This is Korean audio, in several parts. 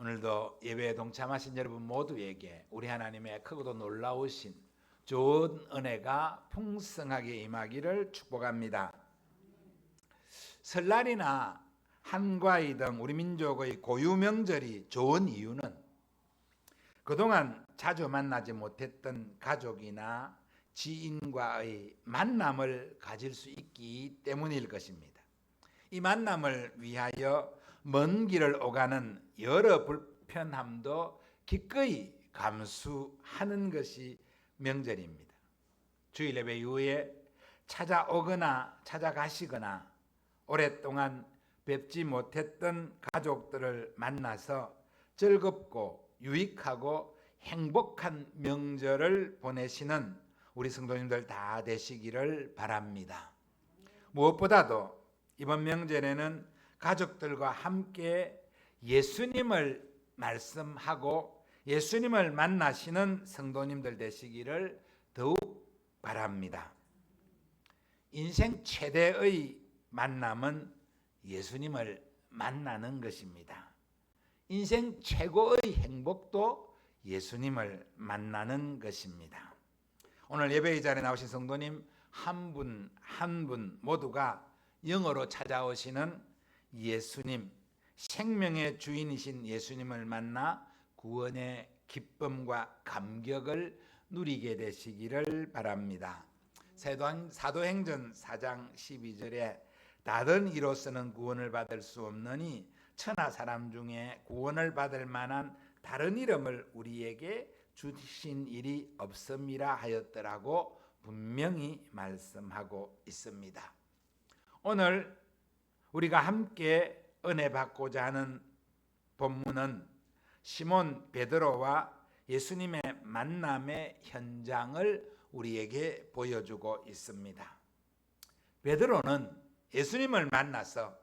오늘도 예배에 동참하신 여러분 모두에게 우리 하나님의 크고도 놀라우신 좋은 은혜가 풍성하게 임하기를 축복합니다. 설날이나 한가위 등 우리 민족의 고유 명절이 좋은 이유는 그동안 자주 만나지 못했던 가족이나 지인과의 만남을 가질 수 있기 때문일 것입니다. 이 만남을 위하여 먼 길을 오가는 여러 불편함도 기꺼이 감수하는 것이 명절입니다. 주일 예배 이후에 찾아오거나 찾아가시거나 오랫동안 뵙지 못했던 가족들을 만나서 즐겁고 유익하고 행복한 명절을 보내시는 우리 성도님들 다 되시기를 바랍니다. 무엇보다도 이번 명절에는 가족들과 함께 예수님을 말씀하고 예수님을 만나시는 성도님들 되시기를 더욱 바랍니다. 인생 최대의 만남은 예수님을 만나는 것입니다. 인생 최고의 행복도 예수님을 만나는 것입니다. 오늘 예배의 자리에 나오신 성도님 한 분 한 분 모두가 영으로 찾아오시는 예수님, 생명의 주인이신 예수님을 만나 구원의 기쁨과 감격을 누리게 되시기를 바랍니다. 사도행전 4장 12절에 다른 이로서는 구원을 받을 수 없느니 천하 사람 중에 구원을 받을 만한 다른 이름을 우리에게 주신 일이 없음이라 하였더라고 분명히 말씀하고 있습니다. 오늘 우리가 함께 은혜 받고자 하는 본문은 시몬 베드로와 예수님의 만남의 현장을 우리에게 보여주고 있습니다. 베드로는 예수님을 만나서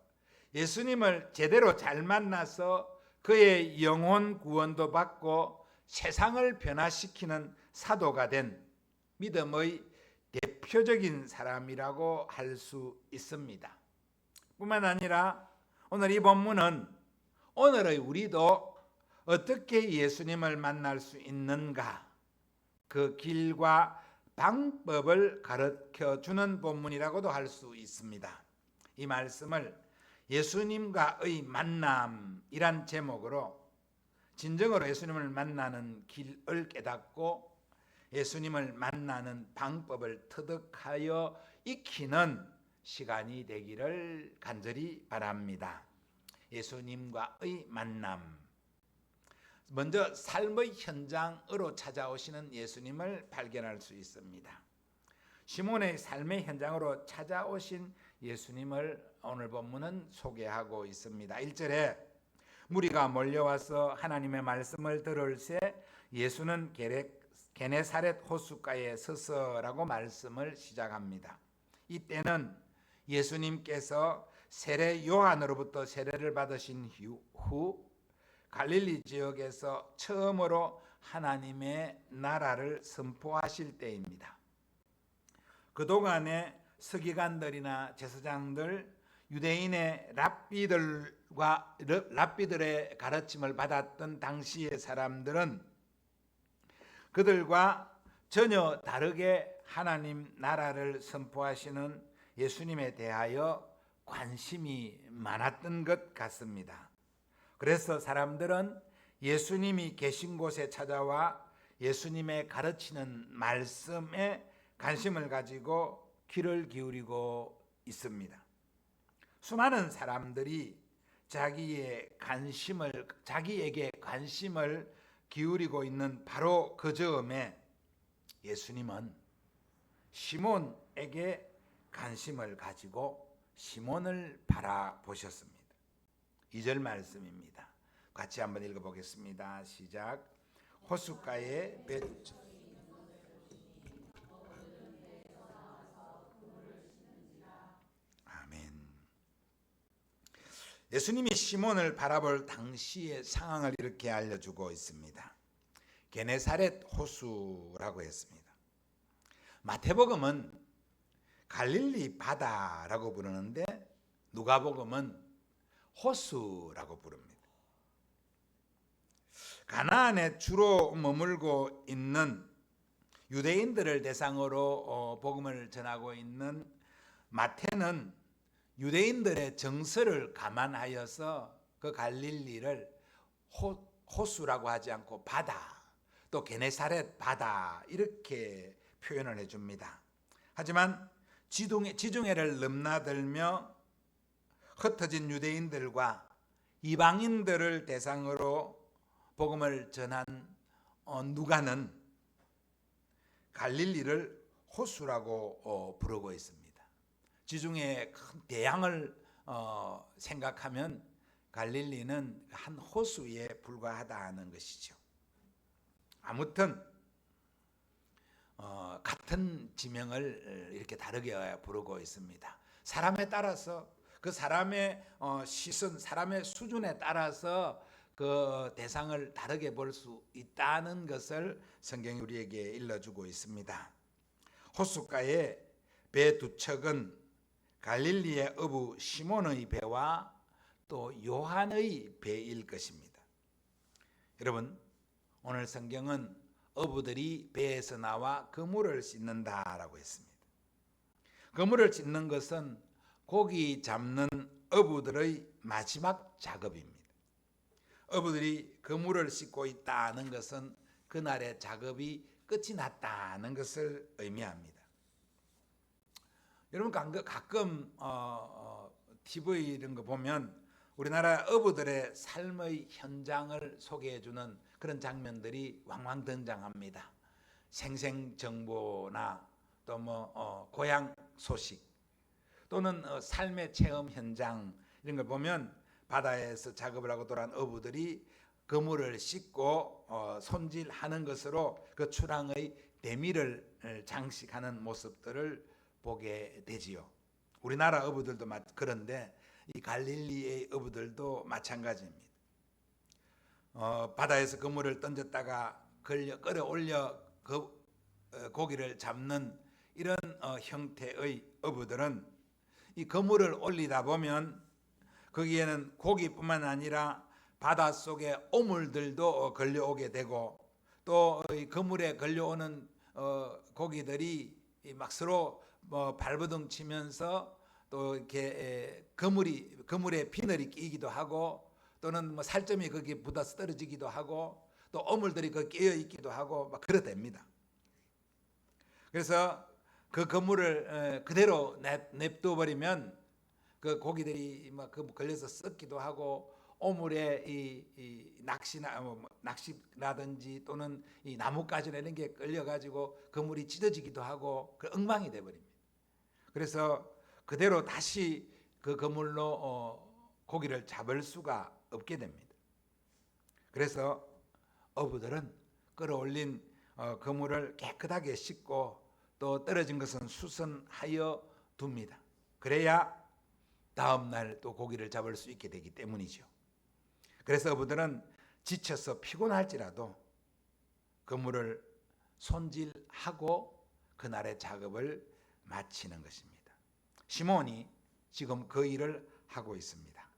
예수님을 제대로 잘 만나서 그의 영혼 구원도 받고 세상을 변화시키는 사도가 된 믿음의 대표적인 사람이라고 할 수 있습니다. 뿐만 아니라 오늘 이 본문은 오늘의 우리도 어떻게 예수님을 만날 수 있는가 그 길과 방법을 가르쳐주는 본문이라고도 할 수 있습니다. 이 말씀을 예수님과의 만남이란 제목으로 진정으로 예수님을 만나는 길을 깨닫고 예수님을 만나는 방법을 터득하여 익히는 시간이 되기를 간절히 바랍니다. 예수님과의 만남. 먼저 삶의 현장으로 찾아오시는 예수님을 발견할 수 있습니다. 시몬의 삶의 현장으로 찾아오신 예수님을 오늘 본문은 소개하고 있습니다. 1절에 무리가 몰려와서 하나님의 말씀을 들을 새 예수는 게네사렛 호숫가에 서서라고 말씀을 시작합니다. 이때는 예수님께서 세례 요한으로부터 세례를 받으신 후 갈릴리 지역에서 처음으로 하나님의 나라를 선포하실 때입니다. 그동안의 서기관들이나 제사장들, 유대인의 랍비들의 가르침을 받았던 당시의 사람들은 그들과 전혀 다르게 하나님 나라를 선포하시는 예수님에 대하여 관심이 많았던 것 같습니다. 그래서 사람들은 예수님이 계신 곳에 찾아와 예수님의 가르치는 말씀에 관심을 가지고 귀를 기울이고 있습니다. 수많은 사람들이 자기에게 관심을 기울이고 있는 바로 그 즈음에 예수님은 시몬에게 관심을 가지고 시몬을 바라보셨습니다. 2절 말씀입니다. 같이 한번 읽어보겠습니다. 시작. 호숫가에 아멘. 예수님이 시몬을 바라볼 당시의 상황을 이렇게 알려주고 있습니다. 게네사렛 호수라고 했습니다. 마태복음은 갈릴리 바다라고 부르는데 누가복음은 호수라고 부릅니다. 가나안에 주로 머물고 있는 유대인들을 대상으로 복음을 전하고 있는 마태는 유대인들의 정서를 감안하여서 그 갈릴리를 호수라고 하지 않고 바다, 또 게네사렛 바다 이렇게 표현을 해줍니다. 하지만 지중해를 넘나들며 흩어진 유대인들과 이방인들을 대상으로 복음을 전한 누가는 갈릴리를 호수라고 부르고 있습니다. 지중해의 큰 대양을 생각하면 갈릴리는 한 호수에 불과하다는 것이죠. 아무튼 같은 지명을 이렇게 다르게 부르고 있습니다. 사람에 따라서 그 사람의 시선, 사람의 수준에 따라서 그 대상을 다르게 볼 수 있다는 것을 성경이 우리에게 일러주고 있습니다. 호숫가에 배 두 척은 갈릴리의 어부 시몬의 배와 또 요한의 배일 것입니다. 여러분, 오늘 성경은 어부들이 배에서 나와 그물을 씻는다라고 했습니다. 그물을 씻는 것은 고기 잡는 어부들의 마지막 작업입니다. 어부들이 그물을 씻고 있다는 것은 그날의 작업이 끝이 났다는 것을 의미합니다. 여러분 가끔 TV 이런 거 보면 우리나라 어부들의 삶의 현장을 소개해주는 그런 장면들이 왕왕 등장합니다. 생생정보나 또 고향 소식 또는 삶의 체험 현장 이런 걸 보면 바다에서 작업을 하고 돌아온 어부들이 그물을 씻고 손질하는 것으로 그 출항의 대미를 장식하는 모습들을 보게 되지요. 우리나라 어부들도 그런데 이 갈릴리의 어부들도 마찬가지입니다. 바다에서 그물을 던졌다가 끌어올려 고기를 잡는 이런 형태의 어부들은 이 그물을 올리다 보면 거기에는 고기뿐만 아니라 바닷속에 오물들도 걸려오게 되고 또 이 그물에 걸려오는 고기들이 막 서로 발버둥 치면서 또 이렇게 그물에 비늘이 끼기도 하고 또는 살점이 거기에 묻어서 떨어지기도 하고 또 오물들이 거기 끼어 있기도 하고 막 그렇답니다. 그래서 그 그물을 그대로 냅둬 버리면 그 고기들이 막 걸려서 썩기도 하고 오물에 이 낚시라든지 또는 이 나뭇가지나 이런 게 끌려가지고 그물이 찢어지기도 하고 그 엉망이 돼버립니다. 그래서 그대로 다시 그 그물로 고기를 잡을 수가 없게 됩니다. 그래서 어부들은 끌어올린 그물을 깨끗하게 씻고 또 떨어진 것은 수선하여 둡니다. 그래야 다음 날 또 고기를 잡을 수 있게 되기 때문이죠. 그래서 어부들은 지쳐서 피곤할지라도 그물을 손질하고 그날의 작업을 마치는 것입니다. 시몬이 지금 그 일을 하고 있습니다.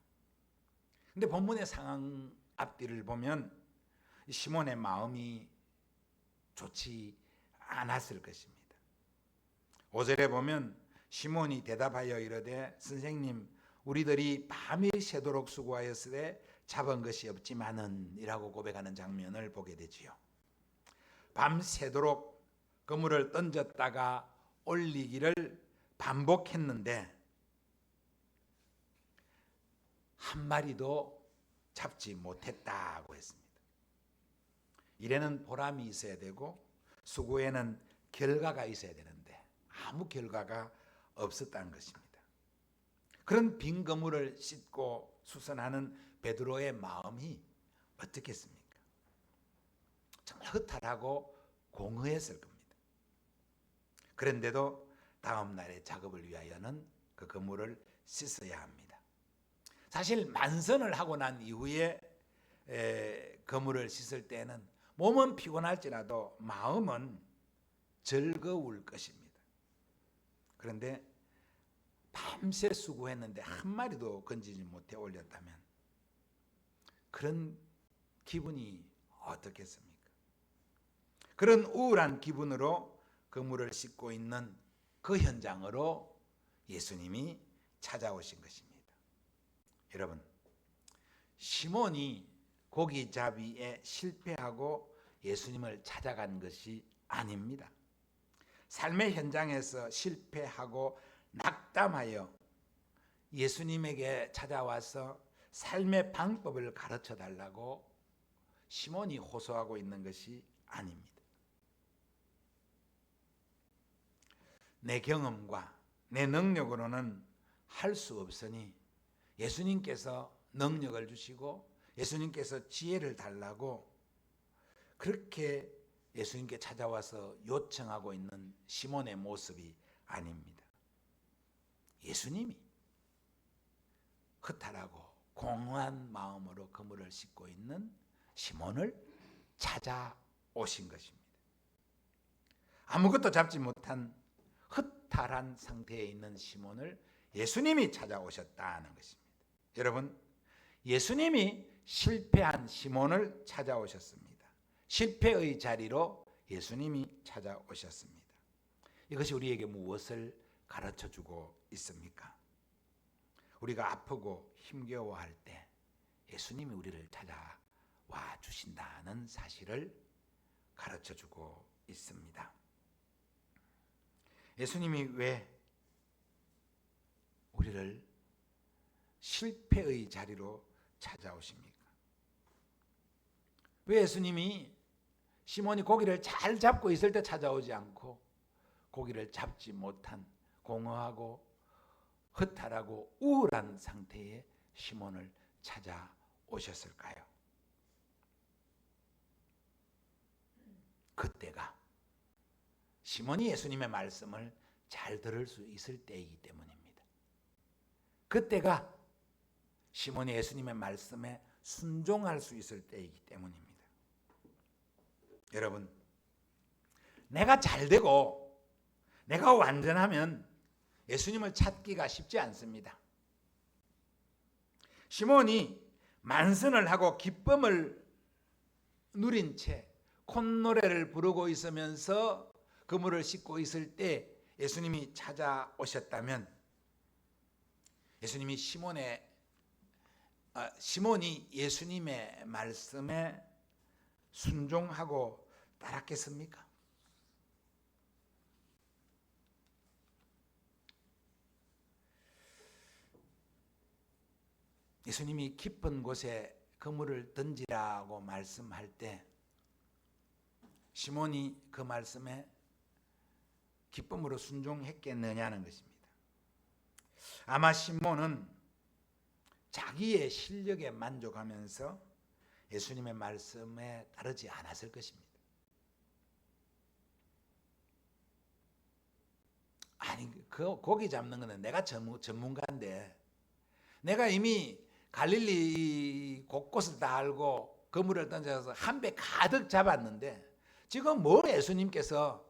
근데 본문의 상황 앞뒤를 보면 시몬의 마음이 좋지 않았을 것입니다. 5절에 보면 시몬이 대답하여 이르되 선생님 우리들이 밤이 새도록 수고하였으되 잡은 것이 없지만은 이라고 고백하는 장면을 보게 되지요. 밤새도록 그물을 던졌다가 올리기를 반복했는데 한 마리도 잡지 못했다고 했습니다. 일에는 보람이 있어야 되고 수고에는 결과가 있어야 되는데 아무 결과가 없었다는 것입니다. 그런 빈 그물을 씻고 수선하는 베드로의 마음이 어떻겠습니까? 정말 허탈하고 공허했을 겁니다. 그런데도 다음 날의 작업을 위하여는 그 그물을 씻어야 합니다. 사실 만선을 하고 난 이후에 그물을 씻을 때는 몸은 피곤할지라도 마음은 즐거울 것입니다. 그런데 밤새 수고했는데 한 마리도 건지지 못해 올렸다면 그런 기분이 어떻겠습니까? 그런 우울한 기분으로 그물을 씻고 있는 그 현장으로 예수님이 찾아오신 것입니다. 여러분, 시몬이 고기잡이에 실패하고 예수님을 찾아간 것이 아닙니다. 삶의 현장에서 실패하고 낙담하여 예수님에게 찾아와서 삶의 방법을 가르쳐 달라고 시몬이 호소하고 있는 것이 아닙니다. 내 경험과 내 능력으로는 할 수 없으니 예수님께서 능력을 주시고 예수님께서 지혜를 달라고 그렇게 예수님께 찾아와서 요청하고 있는 시몬의 모습이 아닙니다. 예수님이 허탈하고 공허한 마음으로 그물을 씻고 있는 시몬을 찾아오신 것입니다. 아무것도 잡지 못한 허탈한 상태에 있는 시몬을 예수님이 찾아오셨다는 것입니다. 여러분, 예수님이 실패한 시몬을 찾아오셨습니다. 실패의 자리로 예수님이 찾아오셨습니다. 이것이 우리에게 무엇을 가르쳐주고 있습니까? 우리가 아프고 힘겨워할 때 예수님이 우리를 찾아와 주신다는 사실을 가르쳐주고 있습니다. 예수님이 왜 우리를 실패의 자리로 찾아오십니까? 왜 예수님이 시몬이 고기를 잘 잡고 있을 때 찾아오지 않고 고기를 잡지 못한 공허하고 허탈하고 우울한 상태의 시몬을 찾아오셨을까요? 그때가 시몬이 예수님의 말씀을 잘 들을 수 있을 때이기 때문입니다. 그때가 시몬이 예수님의 말씀에 순종할 수 있을 때이기 때문입니다. 여러분, 내가 잘 되고 내가 완전하면 예수님을 찾기가 쉽지 않습니다. 시몬이 만선을 하고 기쁨을 누린 채 콧노래를 부르고 있으면서 그물을 씻고 있을 때 예수님이 찾아오셨다면 시몬이 예수님의 말씀에 순종하고 따랐겠습니까? 예수님이 깊은 곳에 그물을 던지라고 말씀할 때 시몬이 그 말씀에 기쁨으로 순종했겠느냐는 것입니다. 아마 시몬은 자기의 실력에 만족하면서 예수님의 말씀에 따르지 않았을 것입니다. 아니, 그 고기 잡는 거는 내가 전문가인데 내가 이미 갈릴리 곳곳을 다 알고 그물을 던져서 한 배 가득 잡았는데 지금 뭐 예수님께서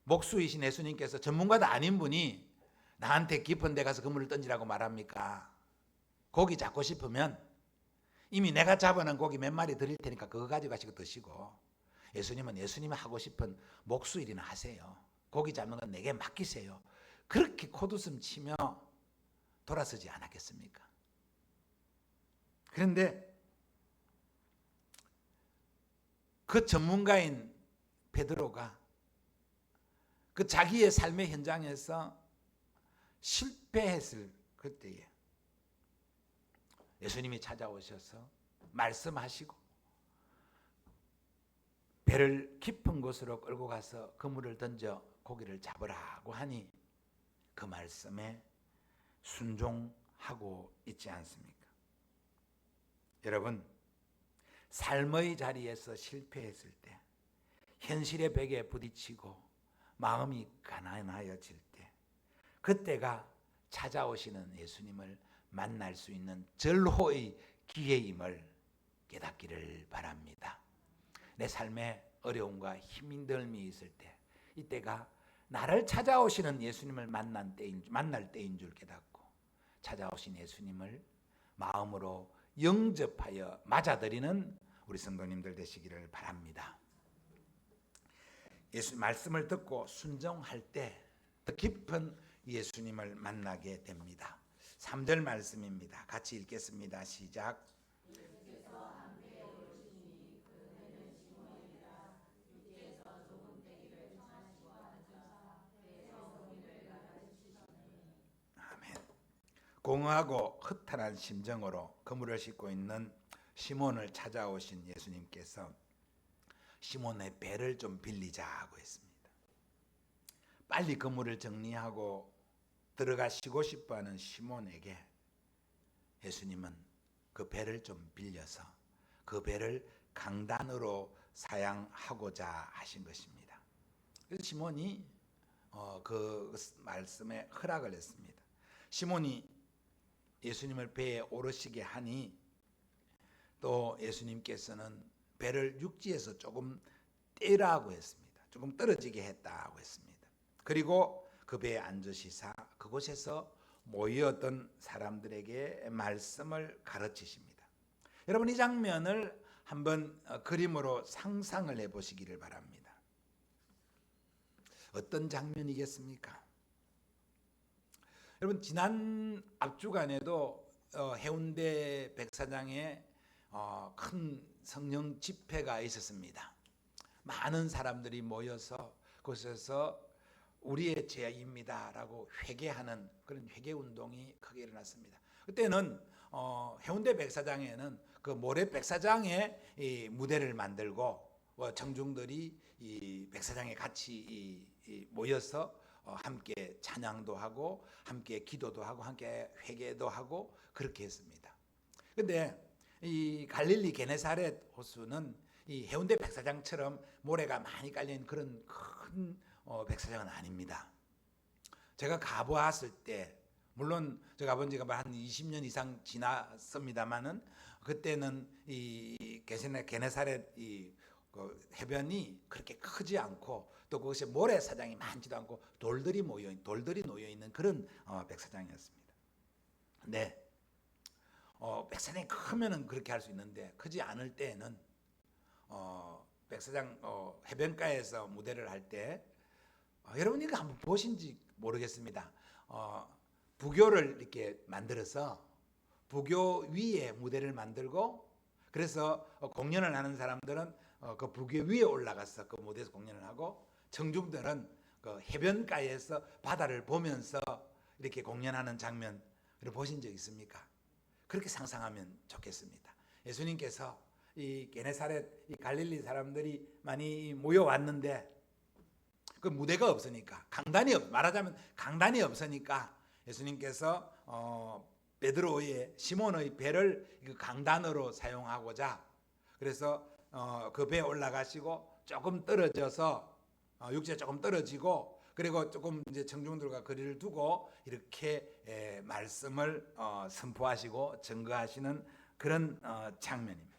목수이신 예수님께서 전문가도 아닌 분이 나한테 깊은 데 가서 그물을 던지라고 말합니까? 고기 잡고 싶으면 이미 내가 잡아놓은 고기 몇 마리 드릴 테니까 그거 가지고 가시고 드시고 예수님은 예수님이 하고 싶은 목수 일이나 하세요. 고기 잡는 건 내게 맡기세요. 그렇게 콧웃음 치며 돌아서지 않았겠습니까? 그런데 그 전문가인 베드로가 그 자기의 삶의 현장에서 실패했을 그때에 예수님이 찾아오셔서 말씀하시고 배를 깊은 곳으로 끌고 가서 그물을 던져 고기를 잡으라고 하니 그 말씀에 순종하고 있지 않습니까? 여러분, 삶의 자리에서 실패했을 때 현실의 벽에 부딪히고 마음이 가난하여질 때 그때가 찾아오시는 예수님을 만날 수 있는 절호의 기회임을 깨닫기를 바랍니다. 내 삶에 어려움과 힘들음이 있을 때 이때가 나를 찾아오시는 예수님을 만날 때인 줄 깨닫고 찾아오신 예수님을 마음으로 영접하여 맞아들이는 우리 성도님들 되시기를 바랍니다. 예수 말씀을 듣고 순종할 때 더 깊은 예수님을 만나게 됩니다. 3절 말씀입니다. 같이 읽겠습니다. 시작. 아멘. 공허하고 허탈한 심정으로 그물을 싣고 있는 시몬을 찾아오신 예수님께서 시몬의 배를 좀 빌리자고 했습니다. 빨리 그물을 정리하고 들어가시고 싶어하는 시몬에게 예수님은 그 배를 좀 빌려서 그 배를 강단으로 사용하고자 하신 것입니다. 그래서 시몬이 그 말씀에 허락을 했습니다. 시몬이 예수님을 배에 오르시게 하니 또 예수님께서는 배를 육지에서 조금 떼라고 했습니다. 조금 떨어지게 했다고 했습니다. 그리고 그 배에 앉으시사 그곳에서 모였던 사람들에게 말씀을 가르치십니다. 여러분 이 장면을 한번 그림으로 상상을 해보시기를 바랍니다. 어떤 장면이겠습니까? 여러분 지난 앞주간에도 해운대 백사장에 큰 성령 집회가 있었습니다. 많은 사람들이 모여서 그곳에서 우리의 죄입니다라고 회개하는 그런 회개 운동이 크게 일어났습니다. 그때는 해운대 백사장에는 그 모래 백사장에 이 무대를 만들고 청중들이 이 백사장에 같이 모여서 함께 찬양도 하고 함께 기도도 하고 함께 회개도 하고 그렇게 했습니다. 그런데 이 갈릴리 게네사렛 호수는 이 해운대 백사장처럼 모래가 많이 깔린 그런 큰 백사장은 아닙니다. 제가 가보았을 때 물론 제가 본 지가 한 20년 이상 지났습니다만은 그때는 이 게네사렛 그 해변이 그렇게 크지 않고 또 그것이 모래사장이 많지도 않고 돌들이 놓여 있는 그런 백사장이었습니다. 네, 백사장이 크면은 그렇게 할 수 있는데 크지 않을 때에는 백사장 해변가에서 무대를 할 때 여러분이 이거 한번 보신지 모르겠습니다. 부교를 이렇게 만들어서 부교 위에 무대를 만들고 그래서 공연을 하는 사람들은 그 부교 위에 올라가서 그 무대에서 공연을 하고 청중들은 그 해변가에서 바다를 보면서 이렇게 공연하는 장면을 보신 적 있습니까? 그렇게 상상하면 좋겠습니다. 예수님께서 이 게네사렛 이 갈릴리 사람들이 많이 모여왔는데 그 무대가 없으니까 말하자면 강단이 없으니까 예수님께서 베드로의 시몬의 배를 강단으로 사용하고자 그래서 그 배에 올라가시고 조금 떨어져서 육지에 조금 떨어지고 그리고 조금 이제 청중들과 거리를 두고 이렇게 말씀을 선포하시고 증거하시는 그런 장면입니다.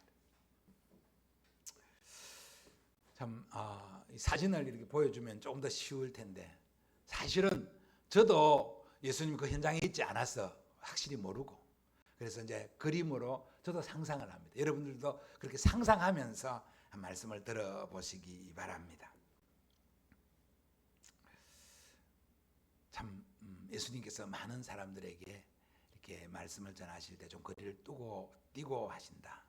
참 사진을 이렇게 보여주면 조금 더 쉬울 텐데 사실은 저도 예수님 그 현장에 있지 않아서 확실히 모르고 그래서 이제 그림으로 저도 상상을 합니다. 여러분들도 그렇게 상상하면서 말씀을 들어보시기 바랍니다. 참 예수님께서 많은 사람들에게 이렇게 말씀을 전하실 때 좀 거리를 띄고 하신다.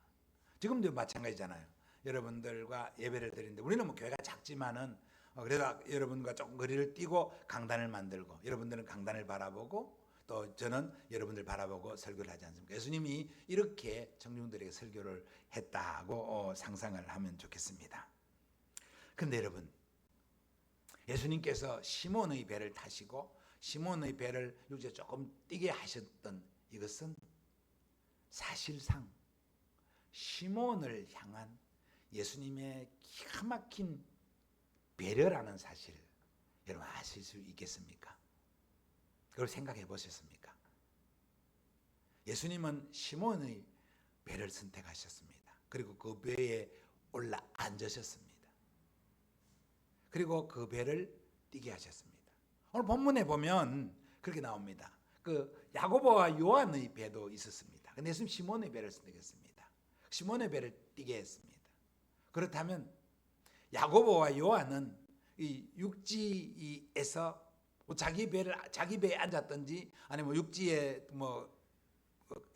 지금도 마찬가지잖아요. 여러분들과 예배를 드리는데 우리는 뭐 교회가 작지만은 그래서 여러분과 조금 거리를 띄고 강단을 만들고 여러분들은 강단을 바라보고 또 저는 여러분들 바라보고 설교를 하지 않습니까? 예수님이 이렇게 청중들에게 설교를 했다고 상상을 하면 좋겠습니다. 근데 여러분 예수님께서 시몬의 배를 타시고 시몬의 배를 육지에 조금 뛰게 하셨던 이것은 사실상 시몬을 향한 예수님의 기가 막힌 배려라는 사실 여러분 아실 수 있겠습니까? 그걸 생각해 보셨습니까? 예수님은 시몬의 배를 선택하셨습니다. 그리고 그 배에 올라 앉으셨습니다. 그리고 그 배를 뛰게 하셨습니다. 오늘 본문에 보면 그렇게 나옵니다. 그 야고보와 요한의 배도 있었습니다. 근데 예수님 시몬의 배를 선택했습니다. 시몬의 배를 뛰게 했습니다. 그렇다면 야고보와 요한은 이 육지에서 자기 배에 앉았든지 아니면 육지에 뭐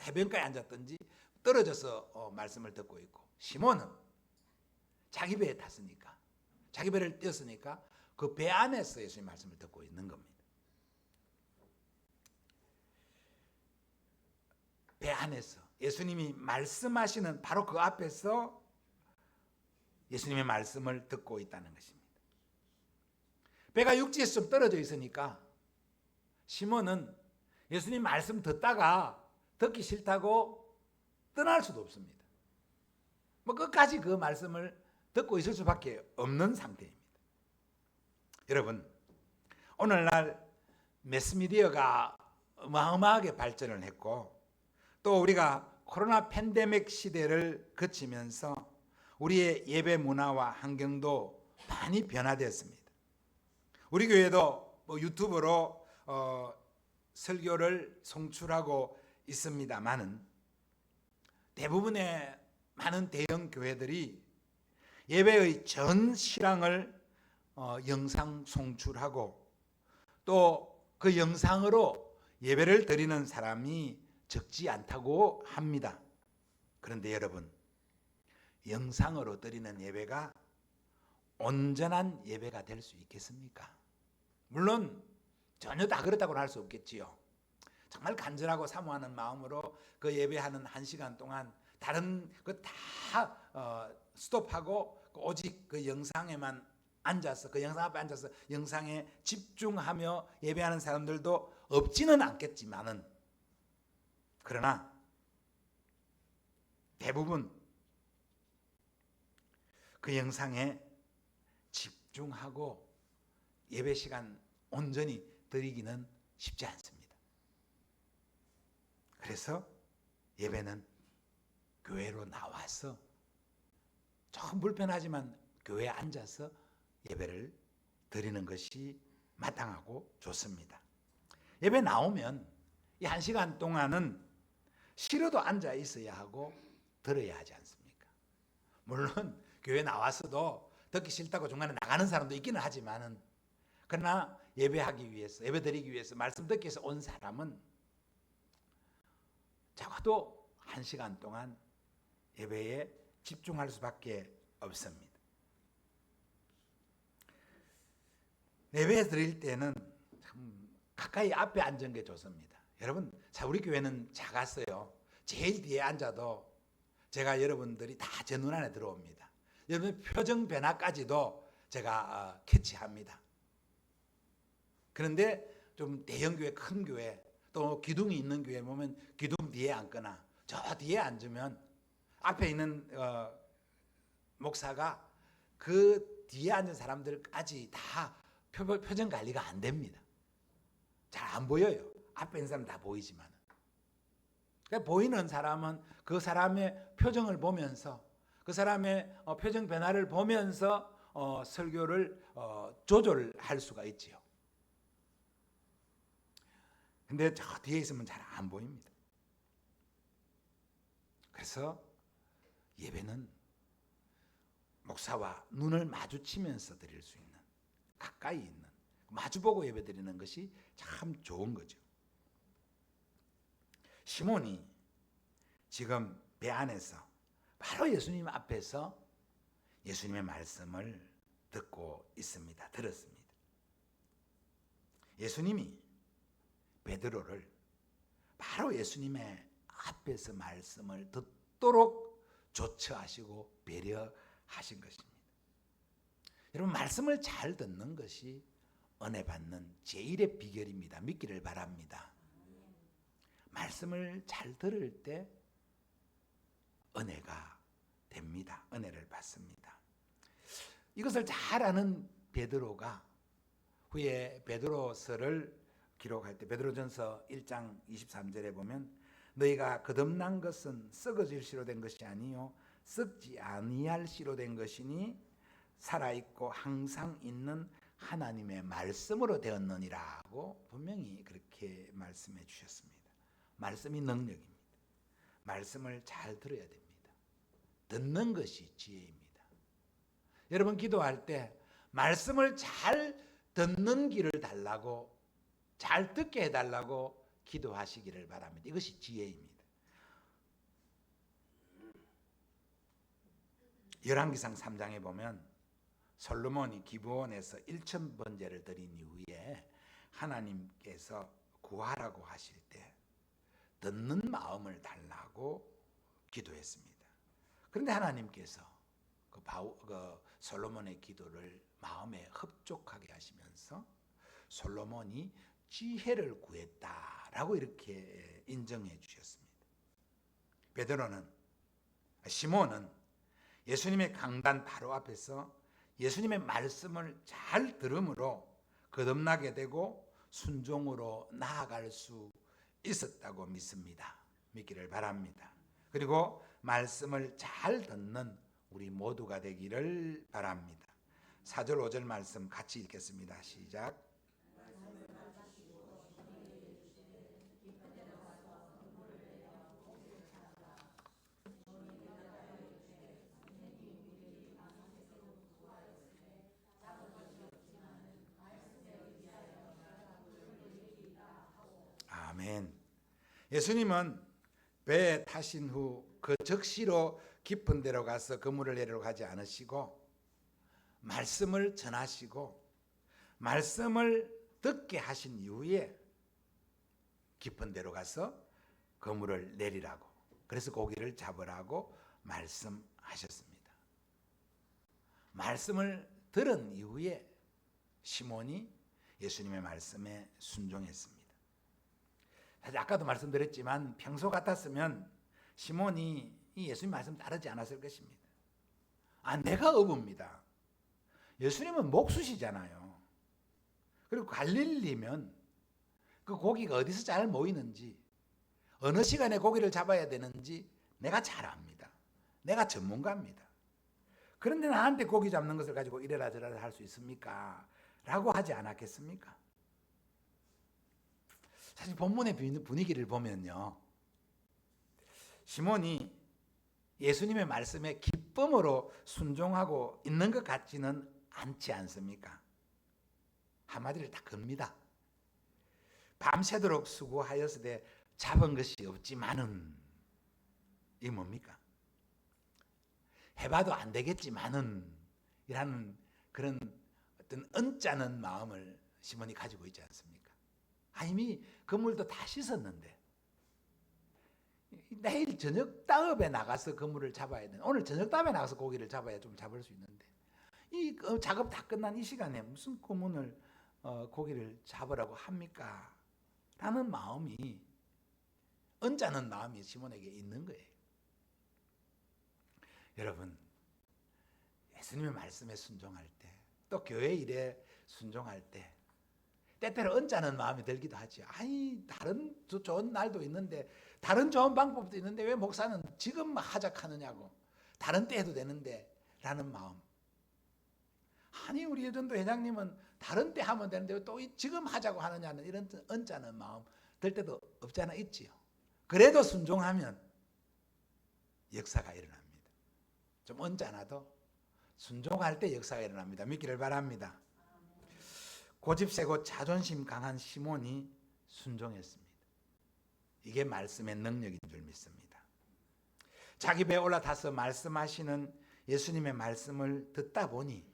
해변가에 앉았든지 떨어져서 말씀을 듣고 있고, 시몬은 자기 배에 탔으니까, 자기 배를 띄었으니까 그 배 안에서 예수님 말씀을 듣고 있는 겁니다. 배 안에서 예수님이 말씀하시는 바로 그 앞에서 예수님의 말씀을 듣고 있다는 것입니다. 배가 육지에서 좀 떨어져 있으니까 시몬은 예수님 말씀 듣다가 듣기 싫다고 떠날 수도 없습니다. 뭐 끝까지 그 말씀을 듣고 있을 수밖에 없는 상태입니다. 여러분, 오늘날 매스미디어가 어마어마하게 발전을 했고, 또 우리가 코로나 팬데믹 시대를 거치면서 우리의 예배 문화와 환경도 많이 변화되었습니다. 우리 교회도 뭐 유튜브로 설교를 송출하고 있습니다만은, 대부분의 많은 대형 교회들이 예배의 전 실황을 영상 송출하고 또 그 영상으로 예배를 드리는 사람이 적지 않다고 합니다. 그런데 여러분, 영상으로 드리는 예배가 온전한 예배가 될 수 있겠습니까? 물론 전혀 다 그렇다고는 할 수 없겠지요. 정말 간절하고 사모하는 마음으로 그 예배하는 1시간 동안 다른 그 다 스톱하고 오직 그 영상에만 앉아서, 그 영상 앞에 앉아서 영상에 집중하며 예배하는 사람들도 없지는 않겠지만은, 그러나 대부분 그 영상에 집중하고 예배 시간 온전히 드리기는 쉽지 않습니다. 그래서 예배는 교회로 나와서, 조금 불편하지만 교회에 앉아서 예배를 드리는 것이 마땅하고 좋습니다. 예배 나오면 이 1시간 동안은 싫어도 앉아 있어야 하고 들어야 하지 않습니까? 물론 교회 나와서도 듣기 싫다고 중간에 나가는 사람도 있기는 하지만은, 그러나 예배하기 위해서, 예배 드리기 위해서, 말씀 듣기 위해서 온 사람은 적어도 1시간 동안 예배에 집중할 수밖에 없습니다. 예배 드릴 때는 참 가까이 앞에 앉은 게 좋습니다. 여러분, 우리 교회는 작았어요. 제일 뒤에 앉아도 제가 여러분들이 다 제 눈 안에 들어옵니다. 여러분 표정 변화까지도 제가 캐치합니다. 그런데 좀 대형 교회, 큰 교회, 또 기둥이 있는 교회 보면 기둥 뒤에 앉거나 저 뒤에 앉으면 앞에 있는 목사가 그 뒤에 앉은 사람들까지 다 표정 관리가 안 됩니다. 잘 안 보여요. 앞에 있는 사람 다 보이지만. 그러니까 보이는 사람은 그 사람의 표정을 보면서, 그 사람의 표정 변화를 보면서 설교를 조절할 수가 있지요. 근데 저 뒤에 있으면 잘 안 보입니다. 그래서 예배는 목사와 눈을 마주치면서 드릴 수 있는, 가까이 있는, 마주보고 예배 드리는 것이 참 좋은 거죠. 시몬이 지금 배 안에서 바로 예수님 앞에서 예수님의 말씀을 듣고 있습니다. 들었습니다. 예수님이 베드로를 바로 예수님의 앞에서 말씀을 듣도록 조처하시고 배려하신 것입니다. 여러분, 말씀을 잘 듣는 것이 은혜 받는 제일의 비결입니다. 믿기를 바랍니다. 말씀을 잘 들을 때 은혜가 됩니다. 은혜를 받습니다. 이것을 잘 아는 베드로가 후에 베드로서를 기록할 때 베드로전서 1장 23절에 보면, 너희가 거듭난 것은 썩어질 씨로 된 것이 아니요 썩지 아니할 씨로 된 것이니 살아있고 항상 있는 하나님의 말씀으로 되었느니라고 분명히 그렇게 말씀해 주셨습니다. 말씀이 능력입니다. 말씀을 잘 들어야 됩니다. 듣는 것이 지혜입니다. 여러분 기도할 때 말씀을 잘 듣는 길을 달라고, 잘 듣게 해달라고 기도하시기를 바랍니다. 이것이 지혜입니다. 열왕기상 3장에 보면 솔로몬이 기브온에서 1000번제를 드린 이후에 하나님께서 구하라고 하실 때 듣는 마음을 달라고 기도했습니다. 그런데 하나님께서 그 솔로몬의 기도를 마음에 흡족하게 하시면서 솔로몬이 지혜를 구했다라고 이렇게 인정해 주셨습니다. 시몬은 예수님의 강단 바로 앞에서 예수님의 말씀을 잘 들음으로 거듭나게 되고 순종으로 나아갈 수 있었다고 믿기를 바랍니다. 그리고 말씀을 잘 듣는 우리 모두가 되기를 바랍니다. 4절 5절 말씀 같이 읽겠습니다. 시작. 아멘. 예수님은 배에 타신 후 그 적시로 깊은 데로 가서 그물을 내리러 가지 않으시고 말씀을 전하시고 말씀을 듣게 하신 이후에 깊은 데로 가서 그물을 내리라고, 그래서 고기를 잡으라고 말씀하셨습니다. 말씀을 들은 이후에 시몬이 예수님의 말씀에 순종했습니다. 사실 아까도 말씀드렸지만 평소 같았으면 시몬이 이 예수님 말씀 따르지 않았을 것입니다. 내가 어부입니다. 예수님은 목수시잖아요. 그리고 갈릴리면 그 고기가 어디서 잘 모이는지, 어느 시간에 고기를 잡아야 되는지 내가 잘 압니다. 내가 전문가입니다. 그런데 나한테 고기 잡는 것을 가지고 이래라 저래라 할 수 있습니까? 라고 하지 않았겠습니까? 사실 본문의 분위기를 보면요, 시몬이 예수님의 말씀에 기쁨으로 순종하고 있는 것 같지는 않지 않습니까? 한마디를 다 겁니다. 밤새도록 수고하였으되 잡은 것이 없지만은, 이게 뭡니까? 해봐도 안 되겠지만은 이라는 그런 어떤 언짢은 마음을 시몬이 가지고 있지 않습니까? 이미 그물도 다 씻었는데 내일 저녁 따업에 나가서 그물을 잡아야 되는, 오늘 저녁 따업에 나가서 고기를 잡아야 좀 잡을 수 있는데 이 작업 다 끝난 이 시간에 무슨 그물을 고기를 잡으라고 합니까? 라는 마음이, 언짢은 마음이 시몬에게 있는 거예요. 여러분, 예수님의 말씀에 순종할 때, 또 교회 일에 순종할 때 때때로 언짢은 마음이 들기도 하죠. 다른 좋은 날도 있는데, 다른 좋은 방법도 있는데 왜 목사는 지금 하작하느냐고, 다른 때 해도 되는데 라는 마음. 우리 여전도 회장님은 다른 때 하면 되는데 왜 또 지금 하자고 하느냐는 이런 언짢은 마음 들 때도 없지 않아 있지요. 그래도 순종하면 역사가 일어납니다. 좀 언짢아도 순종할 때 역사가 일어납니다. 믿기를 바랍니다. 고집세고 자존심 강한 시몬이 순종했습니다. 이게 말씀의 능력인 줄 믿습니다. 자기 배에 올라타서 말씀하시는 예수님의 말씀을 듣다 보니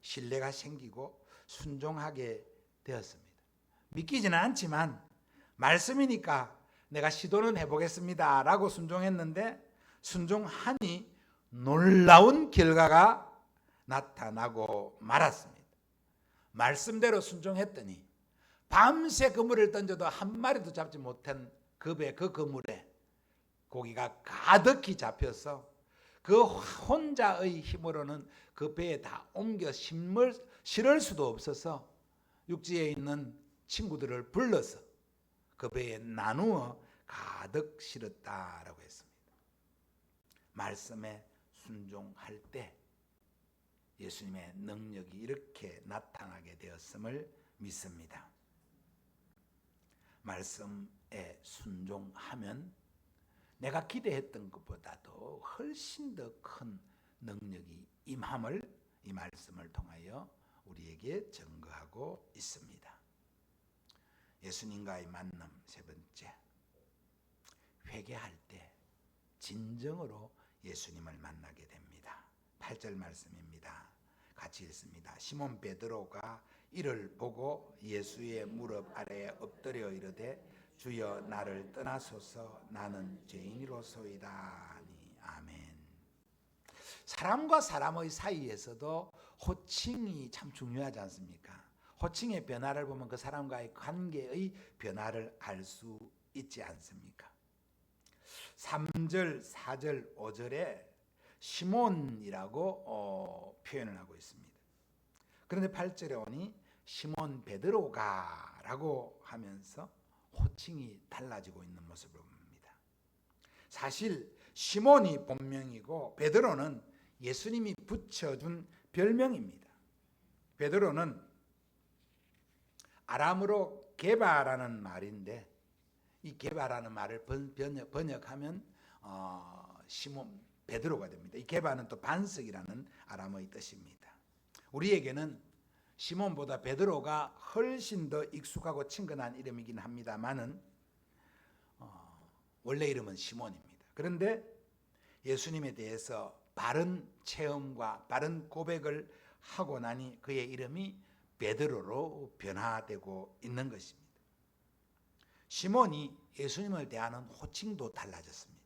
신뢰가 생기고 순종하게 되었습니다. 믿기지는 않지만 말씀이니까 내가 시도는 해보겠습니다 라고 순종했는데, 순종하니 놀라운 결과가 나타나고 말았습니다. 말씀대로 순종했더니 밤새 그물을 던져도 한 마리도 잡지 못한 그 그물에 고기가 가득히 잡혀서 그 혼자의 힘으로는 그 배에 다 옮겨 실을 수도 없어서 육지에 있는 친구들을 불러서 그 배에 나누어 가득 실었다라고 했습니다. 말씀에 순종할 때 예수님의 능력이 이렇게 나타나게 되었음을 믿습니다. 말씀에 순종하면 내가 기대했던 것보다도 훨씬 더 큰 능력이 임함을 이 말씀을 통하여 우리에게 증거하고 있습니다. 예수님과의 만남 세 번째, 회개할 때 진정으로 예수님을 만나게 됩니다. 8절 말씀입니다. 같이 읽습니다. 시몬 베드로가 이를 보고 예수의 무릎 아래에 엎드려 이르되 주여 나를 떠나소서 나는 죄인이로소이다. 아멘. 사람과 사람의 사이에서도 호칭이 참 중요하지 않습니까? 호칭의 변화를 보면 그 사람과의 관계의 변화를 알 수 있지 않습니까? 3절, 4절, 5절에 시몬이라고 표현을 하고 있습니다. 그런데 8절에 오니 시몬 베드로가 라고 하면서 호칭이 달라지고 있는 모습을 봅니다. 사실 시몬이 본명이고 베드로는 예수님이 붙여준 별명입니다. 베드로는 아람어로 게바라는 말인데 이 게바라는 말을 번역하면 시몬 베드로가 됩니다. 이 게바는 또 반석이라는 아람어의 뜻입니다. 우리에게는 시몬보다 베드로가 훨씬 더 익숙하고 친근한 이름이긴 합니다만은 원래 이름은 시몬입니다. 그런데 예수님에 대해서 바른 체험과 바른 고백을 하고 나니 그의 이름이 베드로로 변화되고 있는 것입니다. 시몬이 예수님을 대하는 호칭도 달라졌습니다.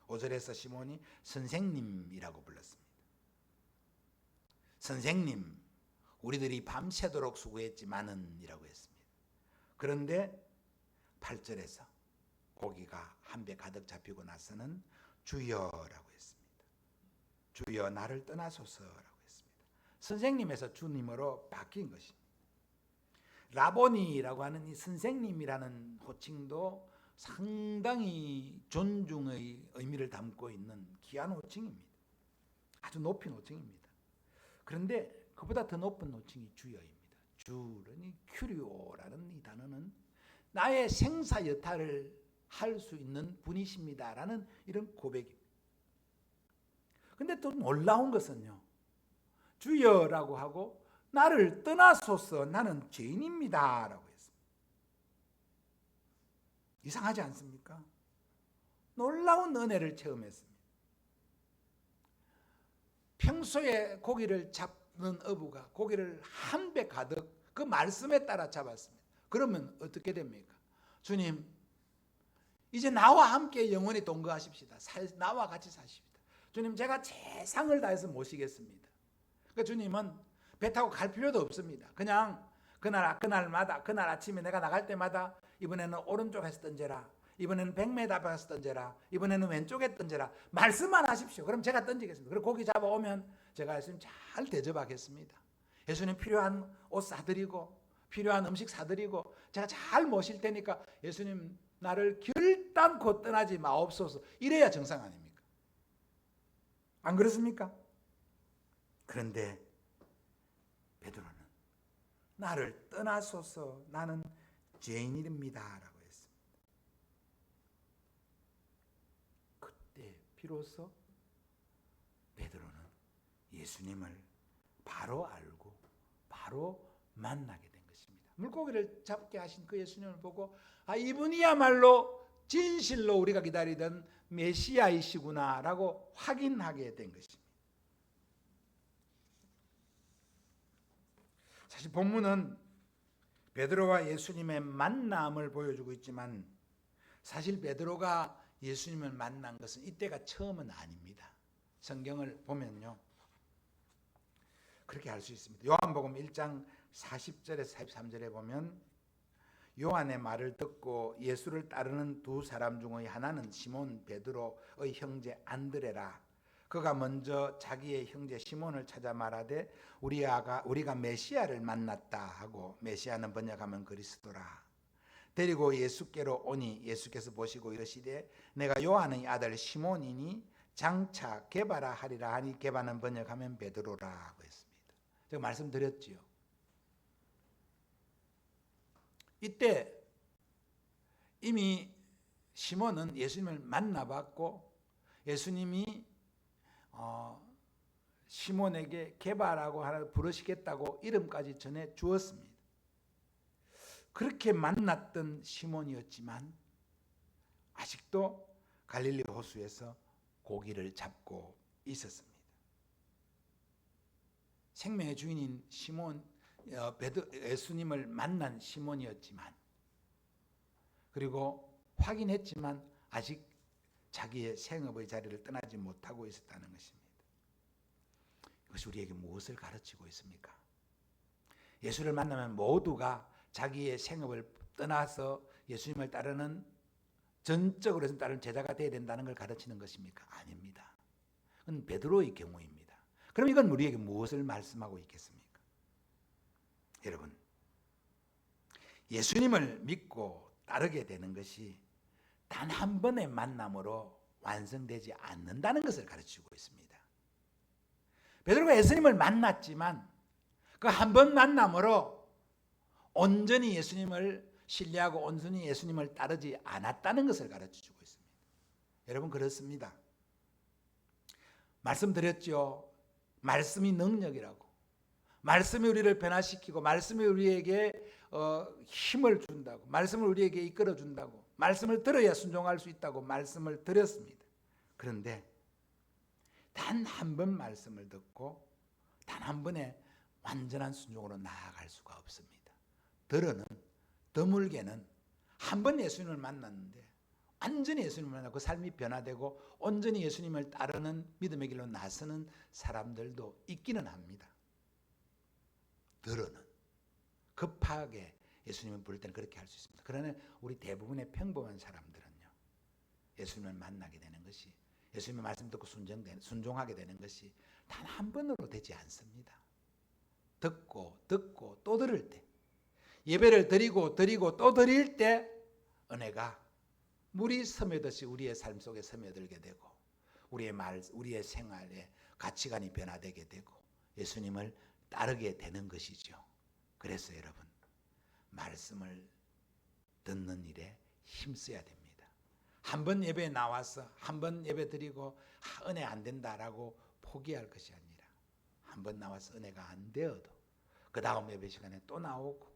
5절에서 시몬이 선생님이라고 불렀습니다. 선생님, 우리들이 밤새도록 수고했지만은 이라고 했습니다. 그런데 8절에서 고기가 한 배 가득 잡히고 나서는 주여라고 했습니다. 주여 나를 떠나소서라고 했습니다. 선생님에서 주님으로 바뀐 것입니다. 라보니라고 하는 이 선생님이라는 호칭도 상당히 존중의 의미를 담고 있는 귀한 호칭입니다. 아주 높은 호칭입니다. 그런데 그보다 더 높은 호칭이 주여입니다. 주는 큐리오라는 이 단어는 나의 생사 여타를 할 수 있는 분이십니다라는 이런 고백입니다. 그런데 또 놀라운 것은요, 주여라고 하고 나를 떠나소서 나는 죄인입니다라고 했습니다. 이상하지 않습니까? 놀라운 은혜를 체험했습니다. 평소에 고기를 잡는 어부가 고기를 한 배 가득 그 말씀에 따라 잡았습니다. 그러면 어떻게 됩니까? 주님, 이제 나와 함께 영원히 동거하십시다. 나와 같이 사십시다. 주님, 제가 최상을 다해서 모시겠습니다. 그러니까 주님은 배 타고 갈 필요도 없습니다. 그냥 그날마다 그날 아침에 내가 나갈 때마다 이번에는 오른쪽에서 던져라, 이번에는 100m 앞에서 던져라, 이번에는 왼쪽에 던져라, 말씀만 하십시오. 그럼 제가 던지겠습니다. 그리고 고기 잡아오면 제가 예수님 잘 대접하겠습니다. 예수님 필요한 옷 사드리고 필요한 음식 사드리고 제가 잘 모실 테니까 예수님 나를 결단코 떠나지 마옵소서. 이래야 정상 아닙니까? 안 그렇습니까? 그런데 베드로는 나를 떠나소서 나는 죄인입니다 라고 했습니다. 그때 비로소 베드로는 예수님을 바로 알고 바로 만나게 된 것입니다. 물고기를 잡게 하신 그 예수님을 보고 이분이야말로 진실로 우리가 기다리던 메시아이시구나 라고 확인하게 된 것입니다. 사실 본문은 베드로와 예수님의 만남을 보여주고 있지만 사실 베드로가 예수님을 만난 것은 이때가 처음은 아닙니다. 성경을 보면요, 그렇게 알 수 있습니다. 요한복음 1장 40절에서 43절에 보면 요한의 말을 듣고 예수를 따르는 두 사람 중의 하나는 시몬 베드로의 형제 안드레라. 그가 먼저 자기의 형제 시몬을 찾아 말하되 우리가 메시아를 만났다 하고, 메시아는 번역하면 그리스도라. 데리고 예수께로 오니 예수께서 보시고 이르시되 내가 요한의 아들 시몬이니 장차 게바라 하리라 하니, 게바는 번역하면 베드로라고 했습니다. 제가 말씀드렸지요. 이때 이미 시몬은 예수님을 만나봤고 예수님이 시몬에게 게바라고 하나 부르시겠다고 이름까지 전해 주었습니다. 그렇게 만났던 시몬이었지만 아직도 갈릴리 호수에서 고기를 잡고 있었습니다. 생명의 주인인 시몬, 예수님을 만난 시몬이었지만, 그리고 확인했지만 아직 자기의 생업의 자리를 떠나지 못하고 있었다는 것입니다. 이것이 우리에게 무엇을 가르치고 있습니까? 예수를 만나면 모두가 자기의 생업을 떠나서 예수님을 따르는, 전적으로 따르는 제자가 되어야 된다는 걸 가르치는 것입니까? 아닙니다. 그건 베드로의 경우입니다. 그럼 이건 우리에게 무엇을 말씀하고 있겠습니까? 여러분, 예수님을 믿고 따르게 되는 것이 단 한 번의 만남으로 완성되지 않는다는 것을 가르치고 있습니다. 베드로가 예수님을 만났지만 그 한 번 만남으로 온전히 예수님을 신뢰하고 온전히 예수님을 따르지 않았다는 것을 가르쳐주고 있습니다. 여러분, 그렇습니다. 말씀드렸죠. 말씀이 능력이라고. 말씀이 우리를 변화시키고 말씀이 우리에게 힘을 준다고, 말씀을 우리에게 이끌어 준다고, 말씀을 들어야 순종할 수 있다고 말씀을 드렸습니다. 그런데 단 한 번 말씀을 듣고 단 한 번에 완전한 순종으로 나아갈 수가 없습니다. 드물게는 한 번 예수님을 만났는데 완전히 예수님을 만나고 그 삶이 변화되고 온전히 예수님을 따르는 믿음의 길로 나서는 사람들도 있기는 합니다. 급하게 예수님을 부를 때는 그렇게 할 수 있습니다. 그러나 우리 대부분의 평범한 사람들은요, 예수님을 만나게 되는 것이, 예수님의 말씀 듣고 순종하게 되는 것이 단 한 번으로 되지 않습니다. 듣고 또 들을 때, 예배를 드리고 또 드릴 때 은혜가 물이 스며듯이 우리의 삶 속에 스며들게 되고 우리의 생활에 가치관이 변화되게 되고 예수님을 따르게 되는 것이죠. 그래서 여러분, 말씀을 듣는 일에 힘써야 됩니다. 한 번 예배에 나와서 한 번 예배 드리고 은혜 안 된다라고 포기할 것이 아니라 한 번 나와서 은혜가 안 되어도 그 다음 예배 시간에 또 나오고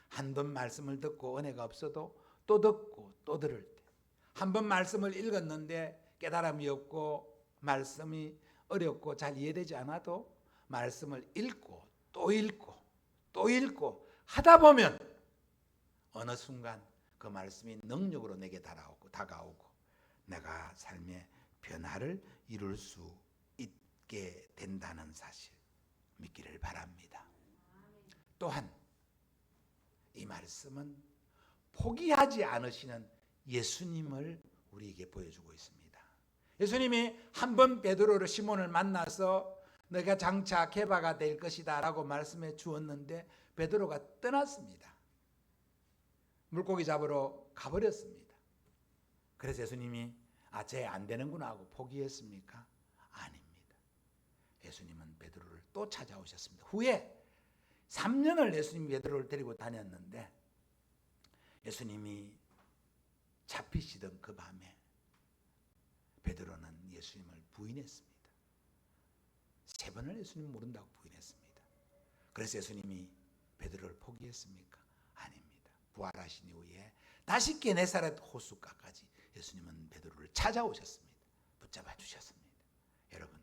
한 번 말씀을 듣고 은혜가 없어도 또 듣고 또 들을 때, 한 번 말씀을 읽었는데 깨달음이 없고 말씀이 어렵고 잘 이해되지 않아도 말씀을 읽고 또 읽고 하다 보면 어느 순간 그 말씀이 능력으로 내게 다가오고 내가 삶의 변화를 이룰 수 있게 된다는 사실 믿기를 바랍니다. 또한 이 말씀은 포기하지 않으시는 예수님을 우리에게 보여주고 있습니다. 예수님이 한 번 베드로를, 시몬을 만나서 너가 장차 게바가 될 것이다 라고 말씀해 주었는데 베드로가 떠났습니다. 물고기 잡으러 가버렸습니다. 그래서 예수님이 쟤 안 되는구나 하고 포기했습니까? 아닙니다. 예수님은 베드로를 또 찾아오셨습니다. 후에 3년을 예수님이 베드로를 데리고 다녔는데 예수님이 잡히시던 그 밤에 베드로는 예수님을 부인했습니다. 3번을 예수님 모른다고 부인했습니다. 그래서 예수님이 베드로를 포기했습니까? 아닙니다. 부활하신 이후에 다시 게네사렛 호숫가까지 예수님은 베드로를 찾아오셨습니다. 붙잡아 주셨습니다. 여러분,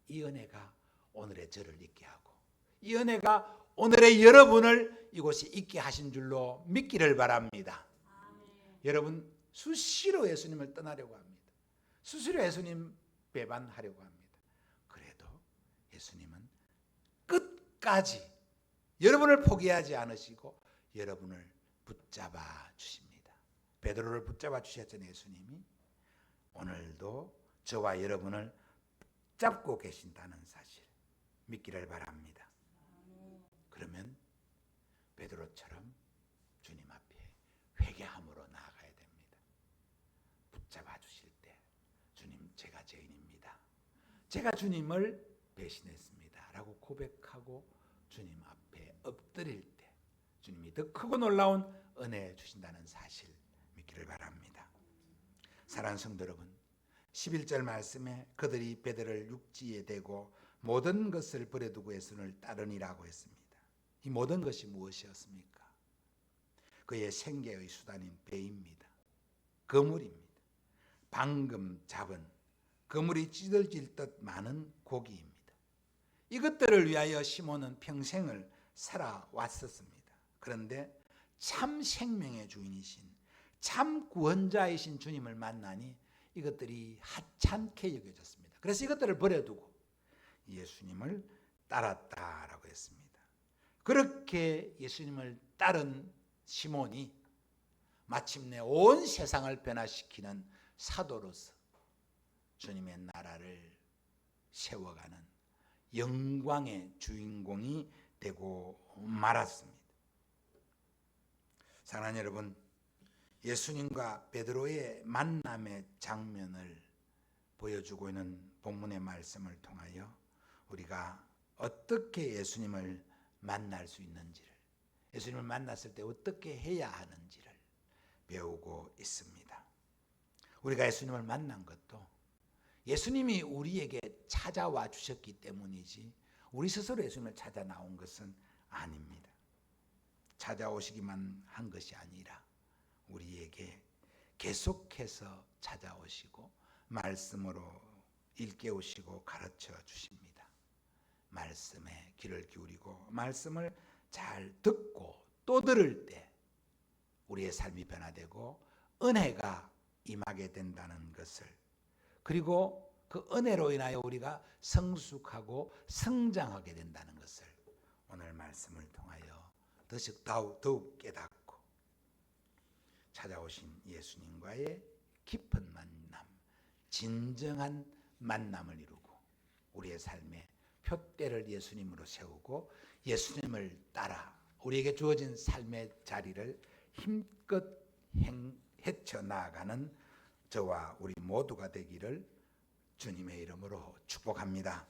이 은혜가 오늘의 저를 있게 하고 이 은혜가 오늘의 여러분을 이곳에 있게 하신 줄로 믿기를 바랍니다. 여러분, 수시로 예수님을 떠나려고 합니다. 수시로 예수님 배반하려고 합니다. 그래도 예수님은 끝까지 여러분을 포기하지 않으시고 여러분을 붙잡아 주십니다. 베드로를 붙잡아 주셨던 예수님이 오늘도 저와 여러분을 붙잡고 계신다는 사실 믿기를 바랍니다. 그러면 베드로처럼 주님 앞에 회개함으로 나아가야 됩니다. 붙잡아 주실 때 주님, 제가 죄인입니다. 제가 주님을 배신했습니다 라고 고백하고 주님 앞에 엎드릴 때 주님이 더 크고 놀라운 은혜 주신다는 사실 믿기를 바랍니다. 사랑하는 성도 여러분, 11절 말씀에 그들이 베드로를 육지에 대고 모든 것을 버려두고 예수님을 따르니라고 했습니다. 이 모든 것이 무엇이었습니까? 그의 생계의 수단인 배입니다. 그물입니다. 방금 잡은 그물이 찢어질 듯 많은 고기입니다. 이것들을 위하여 시몬은 평생을 살아왔었습니다. 그런데 참 생명의 주인이신 참 구원자이신 주님을 만나니 이것들이 하찮게 여겨졌습니다. 그래서 이것들을 버려두고 예수님을 따랐다라고 했습니다. 그렇게 예수님을 따른 시몬이 마침내 온 세상을 변화시키는 사도로서 주님의 나라를 세워가는 영광의 주인공이 되고 말았습니다. 사랑하는 여러분, 예수님과 베드로의 만남의 장면을 보여주고 있는 본문의 말씀을 통하여 우리가 어떻게 예수님을 만날 수 있는지를, 예수님을 만났을 때 어떻게 해야 하는지를 배우고 있습니다. 우리가 예수님을 만난 것도 예수님이 우리에게 찾아와 주셨기 때문이지 우리 스스로 예수님을 찾아 나온 것은 아닙니다. 찾아오시기만 한 것이 아니라 우리에게 계속해서 찾아오시고 말씀으로 일깨우시고 가르쳐 주십니다. 말씀에 귀를 기울이고 말씀을 잘 듣고 또 들을 때 우리의 삶이 변화되고 은혜가 임하게 된다는 것을, 그리고 그 은혜로 인하여 우리가 성숙하고 성장하게 된다는 것을 오늘 말씀을 통하여 더욱 깨닫고 찾아오신 예수님과의 깊은 만남, 진정한 만남을 이루고 우리의 삶에 표대를 예수님으로 세우고 예수님을 따라 우리에게 주어진 삶의 자리를 힘껏 헤쳐나가는 저와 우리 모두가 되기를 주님의 이름으로 축복합니다.